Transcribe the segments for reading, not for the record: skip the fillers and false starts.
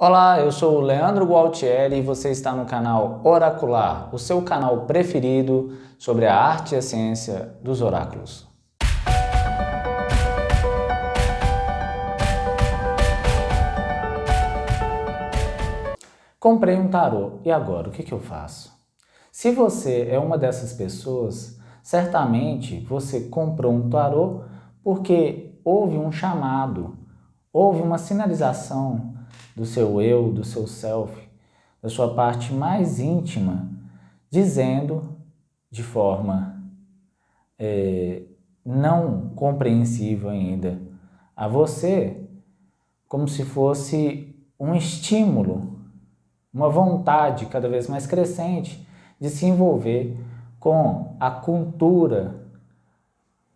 Olá, eu sou o Leandro Gualtieri e você está no canal Oracular, o seu canal preferido sobre a arte e a ciência dos oráculos. Comprei um tarô e agora o que eu faço? Se você é uma dessas pessoas, certamente você comprou um tarô porque houve um chamado, houve uma sinalização do seu eu, do seu self, da sua parte mais íntima, dizendo de forma não compreensível ainda a você, como se fosse um estímulo, uma vontade cada vez mais crescente de se envolver com a cultura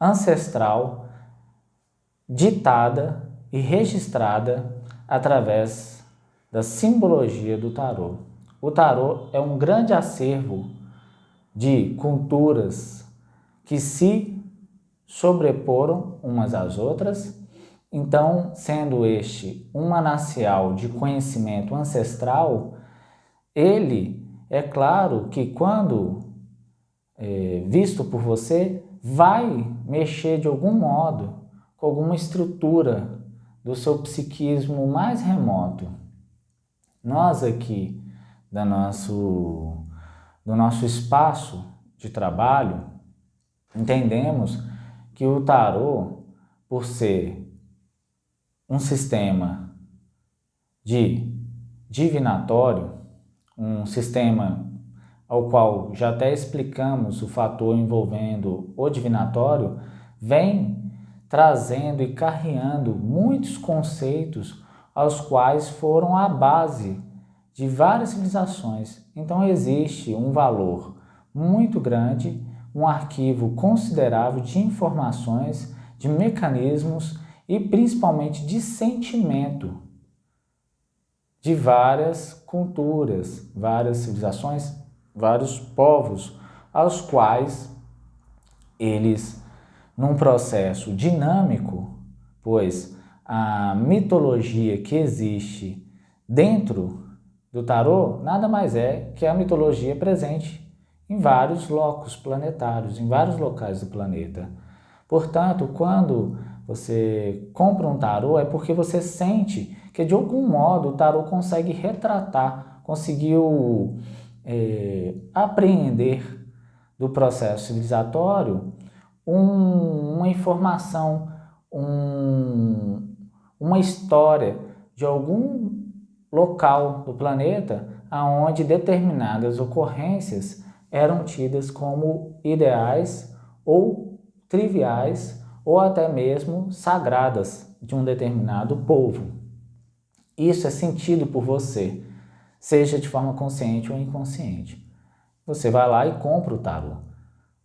ancestral ditada e registrada através da simbologia do tarô. O tarô é um grande acervo de culturas que se sobreporam umas às outras, então, sendo este um manancial de conhecimento ancestral, ele, é claro que quando visto por você, vai mexer de algum modo com alguma estrutura do seu psiquismo mais remoto. Nós aqui, do nosso espaço de trabalho, entendemos que o tarô, por ser um sistema divinatório, um sistema ao qual já até explicamos o fator envolvendo o divinatório, vem trazendo e carreando muitos conceitos aos quais foram a base de várias civilizações. Então existe um valor muito grande, um arquivo considerável de informações, de mecanismos e principalmente de sentimento de várias culturas, várias civilizações, vários povos, aos quais eles, num processo dinâmico, pois a mitologia que existe dentro do tarô nada mais é que a mitologia presente em vários locos planetários, em vários locais do planeta. Portanto, quando você compra um tarô, é porque você sente que de algum modo o tarô consegue retratar, conseguiu apreender do processo civilizatório uma informação, uma história de algum local do planeta onde determinadas ocorrências eram tidas como ideais ou triviais ou até mesmo sagradas de um determinado povo. Isso é sentido por você, seja de forma consciente ou inconsciente. Você vai lá e compra o tarô.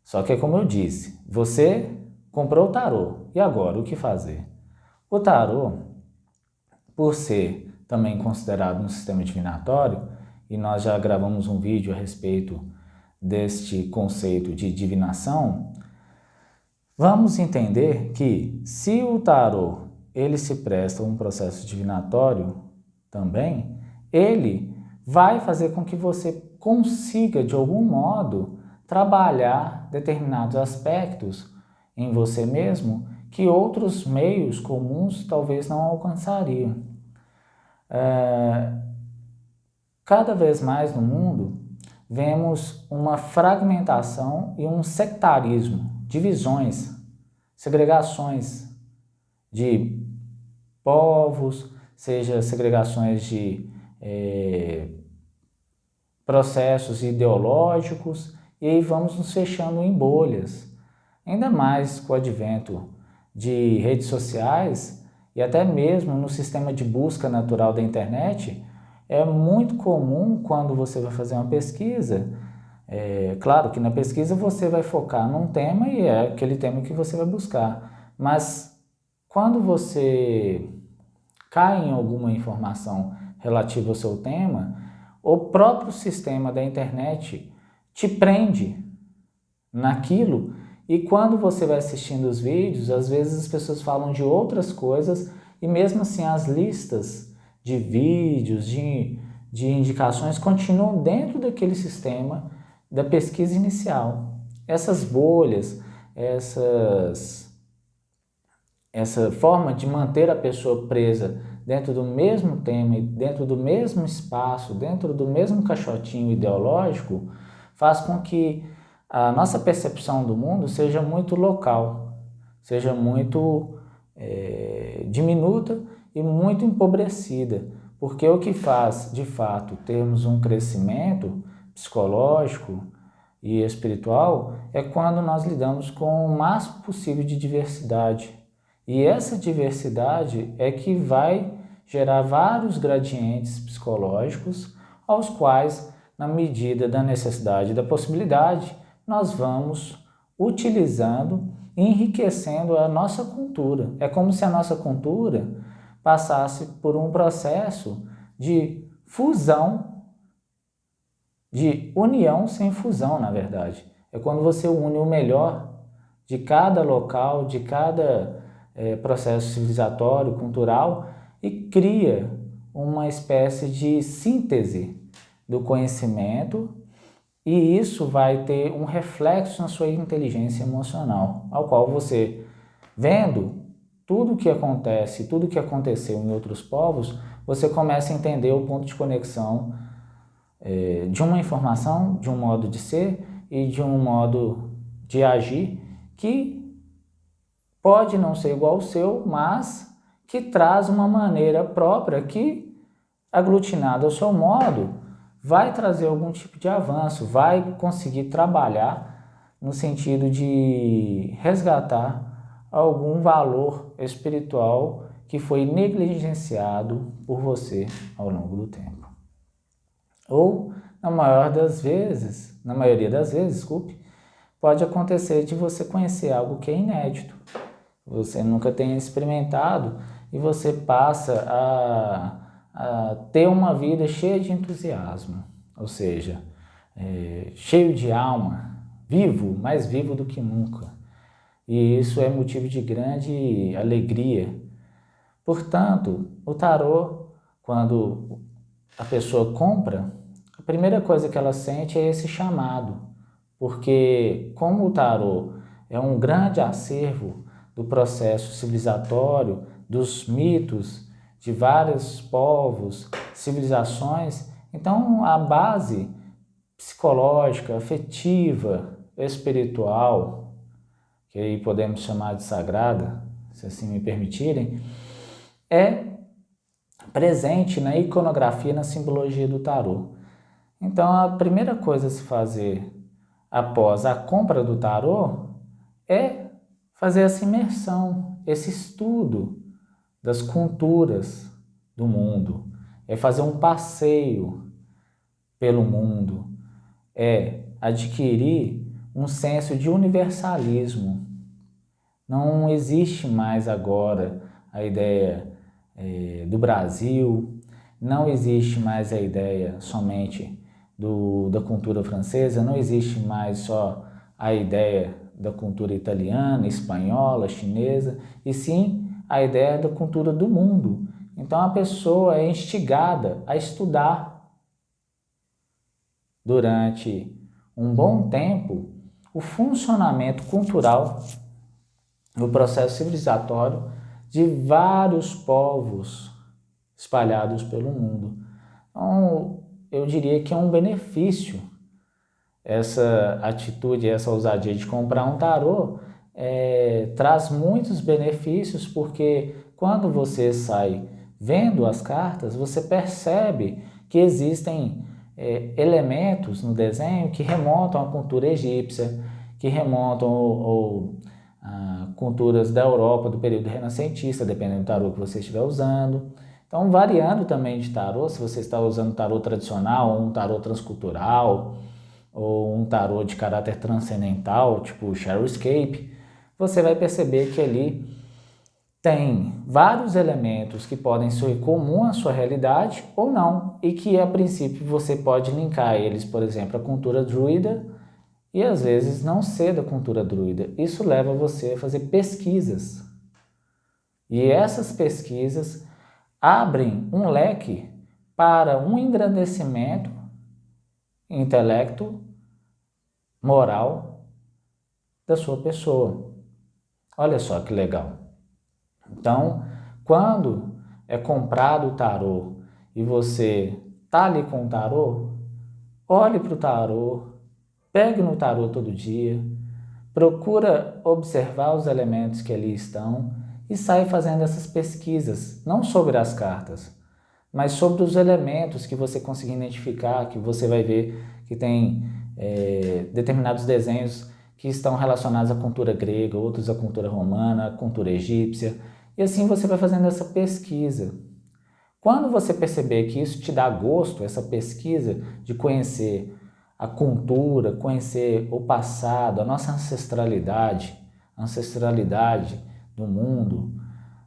Só que, como eu disse, você comprou o tarô. E agora, o que fazer? O tarô, por ser também considerado um sistema divinatório, e nós já gravamos um vídeo a respeito deste conceito de divinação, vamos entender que se o tarô ele se presta a um processo divinatório também, ele vai fazer com que você consiga, de algum modo, trabalhar determinados aspectos em você mesmo que outros meios comuns talvez não alcançariam. Cada vez mais no mundo, vemos uma fragmentação e um sectarismo, divisões, segregações de povos, seja segregações de processos ideológicos, e aí vamos nos fechando em bolhas. Ainda mais com o advento de redes sociais e até mesmo no sistema de busca natural da internet, é muito comum quando você vai fazer uma pesquisa, claro que na pesquisa você vai focar num tema e é aquele tema que você vai buscar, mas quando você cai em alguma informação relativa ao seu tema, o próprio sistema da internet te prende naquilo, e quando você vai assistindo os vídeos, às vezes as pessoas falam de outras coisas e mesmo assim as listas de vídeos, de indicações, continuam dentro daquele sistema da pesquisa inicial. Essas bolhas, essa forma de manter a pessoa presa dentro do mesmo tema, dentro do mesmo espaço, dentro do mesmo caixotinho ideológico, faz com que a nossa percepção do mundo seja muito local, seja muito diminuta e muito empobrecida, porque o que faz, de fato, termos um crescimento psicológico e espiritual é quando nós lidamos com o máximo possível de diversidade. E essa diversidade é que vai gerar vários gradientes psicológicos, aos quais, na medida da necessidade e da possibilidade, nós vamos utilizando e enriquecendo a nossa cultura. É como se a nossa cultura passasse por um processo de fusão, de união sem fusão, na verdade. É quando você une o melhor de cada local, de cada processo civilizatório, cultural, e cria uma espécie de síntese do conhecimento, e isso vai ter um reflexo na sua inteligência emocional, ao qual você, vendo tudo o que acontece, tudo o que aconteceu em outros povos, você começa a entender o ponto de conexão de uma informação, de um modo de ser e de um modo de agir que pode não ser igual ao seu, mas que traz uma maneira própria que, aglutinada ao seu modo, vai trazer algum tipo de avanço, vai conseguir trabalhar no sentido de resgatar algum valor espiritual que foi negligenciado por você ao longo do tempo. Ou, na maioria das vezes, desculpe, pode acontecer de você conhecer algo que é inédito. Você nunca tenha experimentado e você passa a ter uma vida cheia de entusiasmo, ou seja, cheio de alma, vivo, mais vivo do que nunca. E isso é motivo de grande alegria. Portanto, o tarô, quando a pessoa compra, a primeira coisa que ela sente é esse chamado, porque como o tarô é um grande acervo do processo civilizatório, dos mitos de vários povos, civilizações, então a base psicológica, afetiva, espiritual, que aí podemos chamar de sagrada, se assim me permitirem, é presente na iconografia, na simbologia do tarô. Então a primeira coisa a se fazer após a compra do tarô é fazer essa imersão, esse estudo das culturas do mundo, é fazer um passeio pelo mundo, é adquirir um senso de universalismo. Não existe mais agora a ideia do Brasil, não existe mais a ideia somente da cultura francesa, não existe mais só a ideia da cultura italiana, espanhola, chinesa, e sim a ideia da cultura do mundo. Então a pessoa é instigada a estudar durante um bom tempo o funcionamento cultural, o processo civilizatório de vários povos espalhados pelo mundo. Então, eu diria que é um benefício essa atitude, essa ousadia de comprar um tarô, traz muitos benefícios, porque quando você sai vendo as cartas, você percebe que existem elementos no desenho que remontam à cultura egípcia, que remontam a culturas da Europa do período renascentista, dependendo do tarô que você estiver usando. Então, variando também de tarô, se você está usando tarô tradicional ou um tarô transcultural, ou um tarô de caráter transcendental, tipo Shadowscape, você vai perceber que ali tem vários elementos que podem ser comum à sua realidade ou não, e que a princípio você pode linkar eles, por exemplo, à cultura druida, e às vezes não ser da cultura druida. Isso leva você a fazer pesquisas. E essas pesquisas abrem um leque para um engrandecimento, intelecto, moral da sua pessoa. Olha só que legal. Então, quando é comprado o tarô e você está ali com o tarô, olhe para o tarô, pegue no tarô todo dia, procura observar os elementos que ali estão e sai fazendo essas pesquisas, não sobre as cartas, mas sobre os elementos que você conseguir identificar, que você vai ver que tem determinados desenhos que estão relacionados à cultura grega, outros à cultura romana, à cultura egípcia, e assim você vai fazendo essa pesquisa. Quando você perceber que isso te dá gosto, essa pesquisa de conhecer a cultura, conhecer o passado, a nossa a ancestralidade do mundo,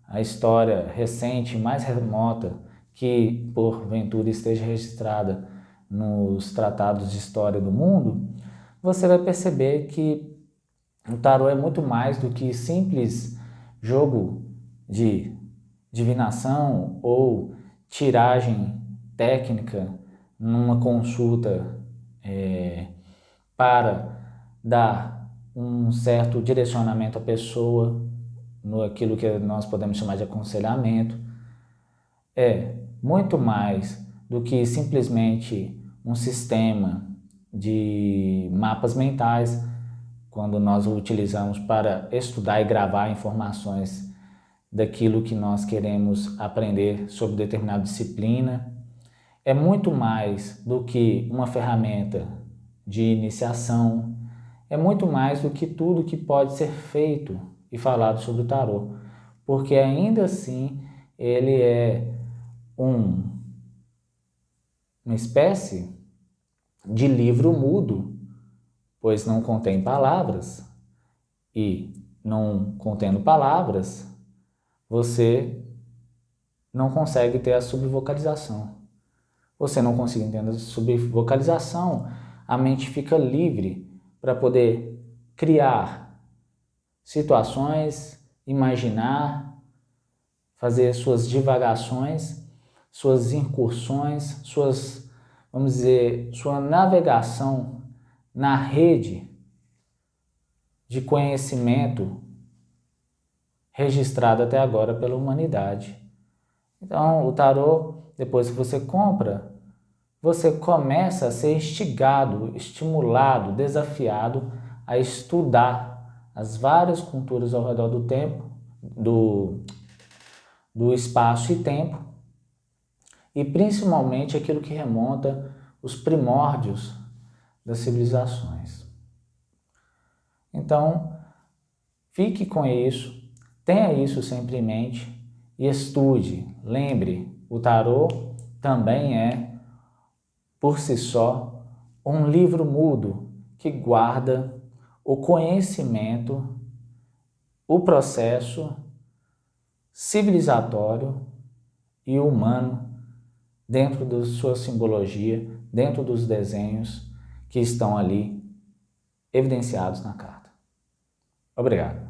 a história recente, mais remota, que porventura esteja registrada nos tratados de história do mundo, você vai perceber que o tarô é muito mais do que simples jogo de divinação ou tiragem técnica numa consulta para dar um certo direcionamento à pessoa, no aquilo que nós podemos chamar de aconselhamento. É muito mais do que simplesmente um sistema de mapas mentais, quando nós o utilizamos para estudar e gravar informações daquilo que nós queremos aprender sobre determinada disciplina. É muito mais do que uma ferramenta de iniciação, é muito mais do que tudo que pode ser feito e falado sobre o tarô, porque ainda assim ele é uma espécie de livro mudo, pois não contém palavras, e não contendo palavras, você não consegue ter a subvocalização. Você não conseguindo ter a subvocalização, a mente fica livre para poder criar situações, imaginar, fazer suas divagações, suas incursões, vamos dizer, sua navegação na rede de conhecimento registrado até agora pela humanidade. Então, o tarô, depois que você compra, você começa a ser instigado, estimulado, desafiado a estudar as várias culturas ao redor do tempo, do espaço e tempo, e principalmente aquilo que remonta os primórdios das civilizações. Então, fique com isso, tenha isso sempre em mente e estude. Lembre, o tarô também é, por si só, um livro mudo que guarda o conhecimento, o processo civilizatório e humano dentro da sua simbologia, dentro dos desenhos que estão ali evidenciados na carta. Obrigado.